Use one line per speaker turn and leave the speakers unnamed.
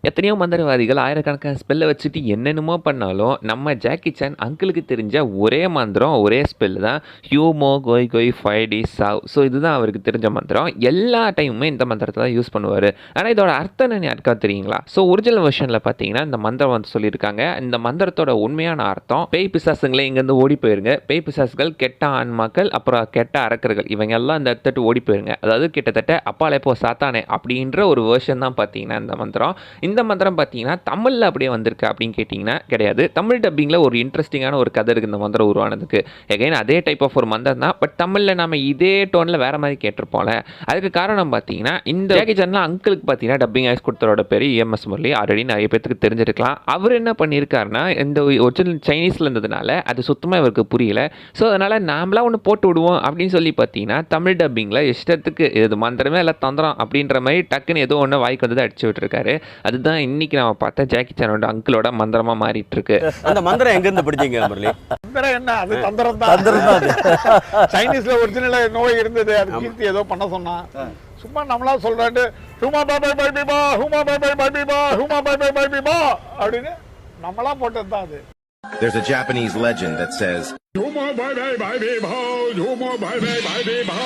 எத்தனையோ மந்திரவாதிகள் ஆயிரக்கணக்கான ஸ்பெல்லை வச்சுட்டு என்னென்னமோ பண்ணாலும் நம்ம ஜாக்கி சான் அங்கிளுக்கு தெரிஞ்ச ஒரே மந்திரம் ஒரே ஸ்பெல் தான் ஹியூமோ கோய் கோய் ஃபைடி சாவ். ஸோ இதுதான் அவருக்கு தெரிஞ்ச மந்திரம். எல்லா டைமுமே இந்த மந்திரத்தை தான் யூஸ் பண்ணுவார். ஆனால் இதோட அர்த்தம் என்ன யாருக்கா தெரியுங்களா? ஸோ ஒரிஜினல் வெர்ஷனில் பார்த்தீங்கன்னா இந்த மந்திரம் வந்து சொல்லியிருக்காங்க. இந்த மந்திரத்தோட உண்மையான அர்த்தம் பேய் பிசாசுங்களே இங்கேருந்து ஓடி போயிருங்க, பேய் பிசாசுகள் கெட்ட ஆன்மாக்கள் அப்புறம் கெட்ட அரக்கர்கள் இவங்க எல்லாம் இந்த இடத்துட்டு ஓடி போயிருங்க. அதாவது கிட்டத்தட்ட அப்பாலே போ சாத்தானே அப்படின்ற ஒரு வெர்ஷன் தான் பார்த்தீங்கன்னா இந்த மந்திரம். இந்த மந்திரம் பார்த்தீங்கன்னா தமிழில் அப்படியே வந்திருக்கு அப்படின்னு கேட்டிங்கன்னா கிடையாது. தமிழ் டப்பிங்கில் ஒரு இன்ட்ரெஸ்டிங்கான ஒரு கதை இருக்குது இந்த மந்திரம் உருவானதுக்கு. எகைன் அதே டைப் ஆஃப் ஒரு மந்திரம் தான், பட் தமிழில் நம்ம இதே டோனில் வேறு மாதிரி கேட்டிருப்போம்ல. அதுக்கு காரணம் பார்த்தீங்கன்னா இந்த ஜாக்கி சான்ல அங்கிளுக்கு பார்த்தீங்கன்னா டப்பிங் ஆயிஸ் கொடுத்தரோட பேர் EMS முரளி. ஆல்ரெடி நிறைய பேருக்கு தெரிஞ்சிருக்கலாம். அவர் என்ன பண்ணியிருக்காருன்னா இந்த ஒரிஜினல் சைனீஸில் இருந்ததுனால அது சுத்தமாக இவருக்கு புரியல. ஸோ அதனால் நாமளாக ஒன்று போட்டு விடுவோம் அப்படின்னு சொல்லி பார்த்தீங்கன்னா தமிழ் டப்பிங்கில் இஷ்டத்துக்கு இது மந்திரமே இல்லை தந்திரம் அப்படின்ற மாதிரி டக்குன்னு ஏதோ ஒன்று வாய்க்கு வந்து அடிச்சு விட்டுருக்காரு. அதுதான் இன்னைக்கு நம்ம பார்த்த ஜாக்கி சானோட அங்கிளோட மந்திரமா மாறிட்டு இருக்கு.
அந்த மந்திரம் எங்க இருந்து படிச்சீங்க முரளி?
மந்திரம் என்ன, அது தந்திரம் தான். சைனீஸ்ல ஒரிஜினல் நோய் இருந்தது, அது கீர்த்தி ஏதோ பண்ண சொன்னா. சும்மா நம்மளா சொல்றாட்டு ஹூமா பை பை பை பா, ஹூமா பை பை பை பா, ஹூமா பை பை பை பா அப்படின்னு நம்மளா போட்டது தான் அது.
There's a Japanese legend that says,
ஹூமா பை பை பை பா, ஹூமா பை பை பை பா.